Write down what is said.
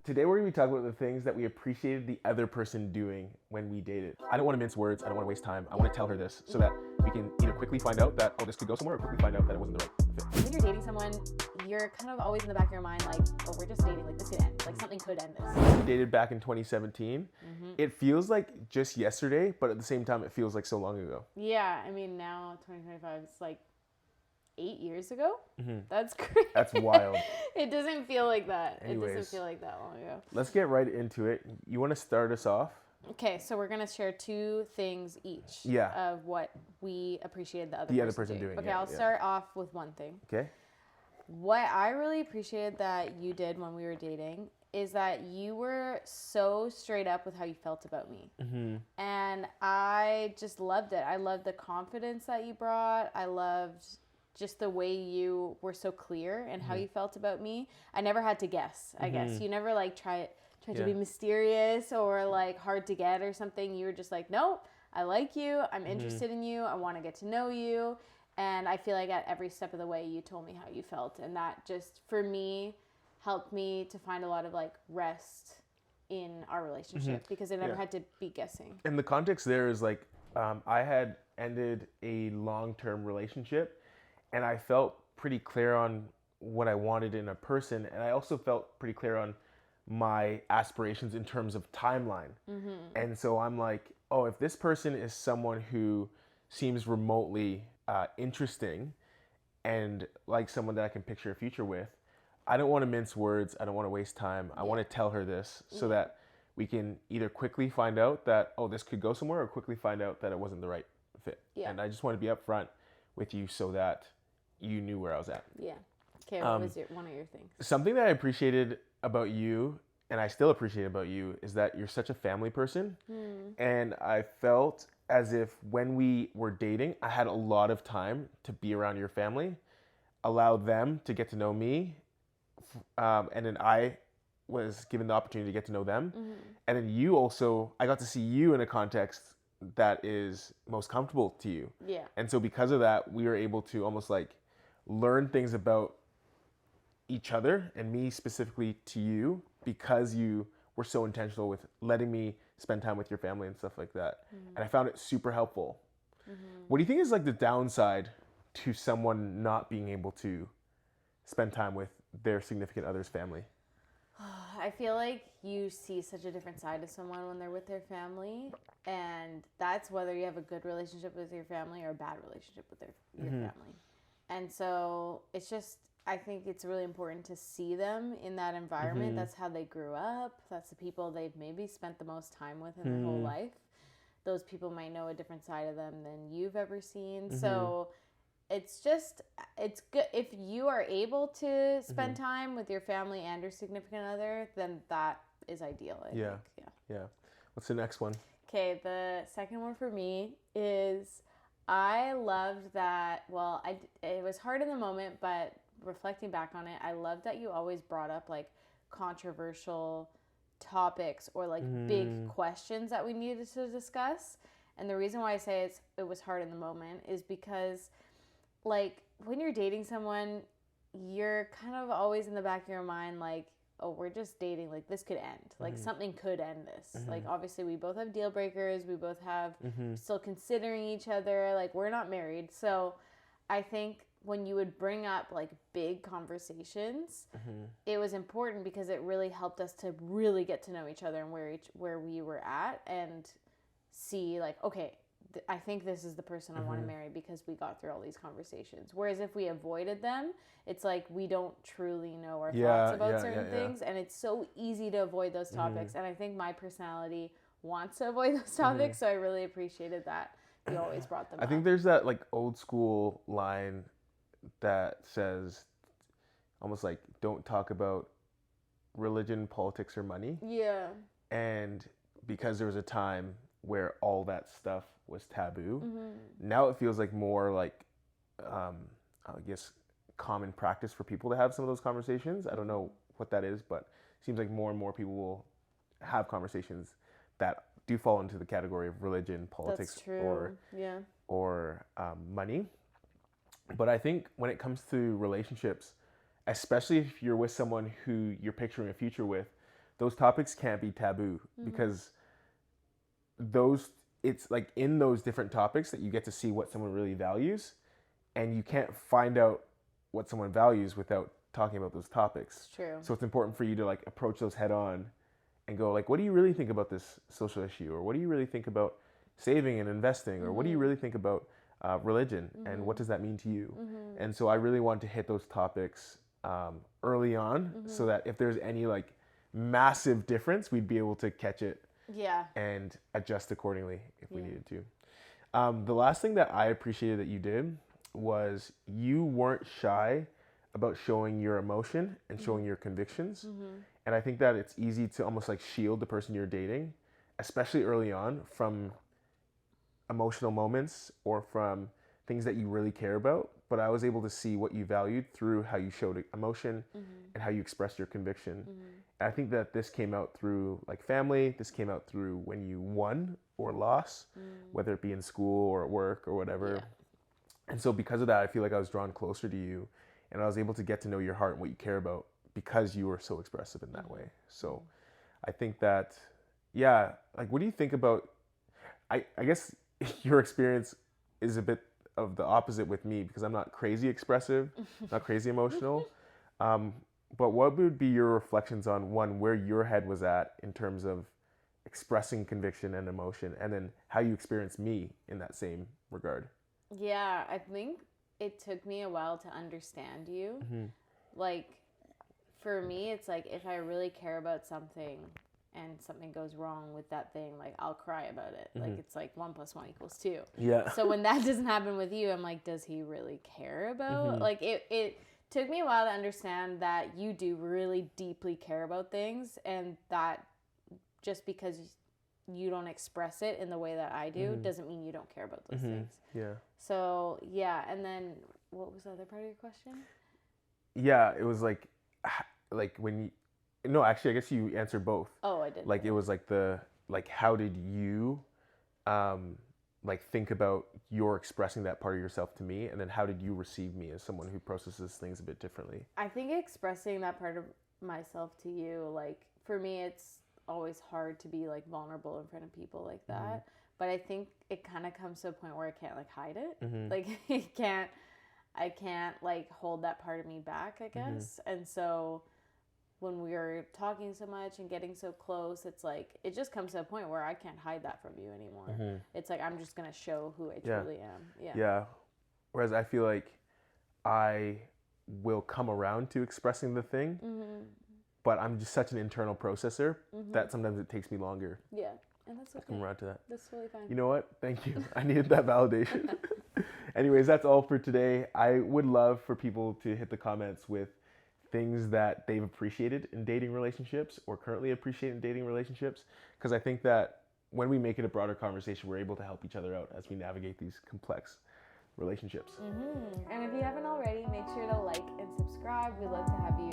Today we're going to be talking about the things that we appreciated the other person doing when we dated. I don't want to mince words. I don't want to waste time. I want to tell her this so that we can either quickly find out that, oh, this could go somewhere, or quickly find out that it wasn't the right fit. When you're dating someone, you're kind of always in the back of your mind like, oh, we're just dating, like this could end, like something could end this. We dated back in 2017. It feels like just yesterday, but at the same time, it feels like so long ago. Yeah, I mean, now 2025, it's like 8 years ago. That's crazy. That's wild. It doesn't feel like that. It Anyways. doesn't feel like that long ago. Let's get right into it. You want to start us off? Okay, so we're gonna share two things each. Yeah. Of what we appreciated the other person doing. Okay, yeah, I'll start off with one thing. Okay. What I really appreciated that you did when we were dating is that you were so straight up with how you felt about me. And I just loved it. I loved the confidence that you brought. I loved just the way you were so clear and how you felt about me. I never had to guess, I guess. You never like tried to be mysterious or like hard to get or something. You were just like, no, I like you. I'm interested in you. I want to get to know you. And I feel like at every step of the way, you told me how you felt. And that just, for me, helped me to find a lot of like rest in our relationship because I never had to be guessing. And the context there is like, I had ended a long-term relationship and I felt pretty clear on what I wanted in a person. And I also felt pretty clear on my aspirations in terms of timeline. And so I'm like, oh, if this person is someone who seems remotely interesting and like someone that I can picture a future with, I don't want to mince words. I don't want to waste time. I want to tell her this so that we can either quickly find out that, oh, this could go somewhere, or quickly find out that it wasn't the right fit. Yeah. And I just want to be upfront with you so that you knew where I was at. Yeah. Okay, what was one of your things? Something that I appreciated about you, and I still appreciate about you, is that you're such a family person. And I felt as if when we were dating, I had a lot of time to be around your family, allow them to get to know me, and then I was given the opportunity to get to know them. And then you also, I got to see you in a context that is most comfortable to you. Yeah. And so because of that, we were able to almost like learn things about each other and me specifically to you because you were so intentional with letting me spend time with your family and stuff like that. And I found it super helpful. What do you think is like the downside to someone not being able to spend time with their significant other's family? I feel like you see such a different side of someone when they're with their family, and that's whether you have a good relationship with your family or a bad relationship with your family. And so it's just, I think it's really important to see them in that environment. That's how they grew up. That's the people they've maybe spent the most time with in their whole life. Those people might know a different side of them than you've ever seen. So it's just, it's good if you are able to spend time with your family and your significant other, then that is ideal, I think. Yeah. What's the next one? Okay, the second one for me is I loved that, well, it was hard in the moment, but reflecting back on it, I loved that you always brought up like controversial topics or like big questions that we needed to discuss. And the reason why I say it was hard in the moment is because like when you're dating someone, you're kind of always in the back of your mind like, oh, we're just dating, like this could end, like something could end this. Like obviously we both have deal breakers, we both have still considering each other, like we're not married. So I think when you would bring up like big conversations, it was important because it really helped us to really get to know each other and where we were at and see like, okay, I think this is the person I want to marry because we got through all these conversations. Whereas if we avoided them, it's like we don't truly know our thoughts about certain things. And it's so easy to avoid those topics. And I think my personality wants to avoid those topics. So I really appreciated that you always brought them up. I think there's that like old school line that says almost like don't talk about religion, politics, or money. Yeah. And because there was a time where all that stuff was taboo, now it feels like more like I guess common practice for people to have some of those conversations. I don't know what that is, but it seems like more and more people will have conversations that do fall into the category of religion, politics, or money. But I think when it comes to relationships, especially if you're with someone who you're picturing a future with, those topics can't be taboo because those it's like in those different topics that you get to see what someone really values, and you can't find out what someone values without talking about those topics. It's true. So it's important for you to like approach those head on and go like, what do you really think about this social issue, or what do you really think about saving and investing, or what do you really think about religion, and what does that mean to you? And so I really want to hit those topics early on, so that if there's any like massive difference, we'd be able to catch it and adjust accordingly if we needed to. The last thing that I appreciated that you did was you weren't shy about showing your emotion and showing your convictions. And I think that it's easy to almost like shield the person you're dating, especially early on, from emotional moments or from things that you really care about. But I was able to see what you valued through how you showed emotion and how you expressed your conviction. And I think that this came out through like family, this came out through when you won or lost, whether it be in school or at work or whatever. And so because of that, I feel like I was drawn closer to you, and I was able to get to know your heart and what you care about because you were so expressive in that way. So I think that, yeah, like what do you think about, I guess your experience is a bit of the opposite with me because I'm not crazy expressive, not crazy emotional. But what would be your reflections on one, where your head was at in terms of expressing conviction and emotion, and then how you experienced me in that same regard? Yeah, I think it took me a while to understand you. Like, for me, it's like if I really care about something and something goes wrong with that thing, like I'll cry about it. Like it's like 1 + 1 = 2. Yeah. So when that doesn't happen with you, I'm like, does he really care about? Like it took me a while to understand that you do really deeply care about things, and that just because you don't express it in the way that I do doesn't mean you don't care about those things. Yeah. So yeah, and then what was the other part of your question? Yeah, it was like when you, no, actually, I guess you answered both. Oh, I did. Like it was like how did you like think about your expressing that part of yourself to me, and then how did you receive me as someone who processes things a bit differently? I think expressing that part of myself to you, like for me, it's always hard to be like vulnerable in front of people like that. But I think it kind of comes to a point where I can't like hide it. Like I can't like hold that part of me back, I guess. And so when we are talking so much and getting so close, it's like it just comes to a point where I can't hide that from you anymore. It's like I'm just gonna show who I truly am. Yeah. Whereas I feel like I will come around to expressing the thing, but I'm just such an internal processor that sometimes it takes me longer. Yeah, and that's okay. To come around to that. That's really fine. You know what? Thank you. I needed that validation. Anyways, that's all for today. I would love for people to hit the comments with things that they've appreciated in dating relationships or currently appreciate in dating relationships, because I think that when we make it a broader conversation, we're able to help each other out as we navigate these complex relationships. And if you haven't already, make sure to like and subscribe. We'd love to have you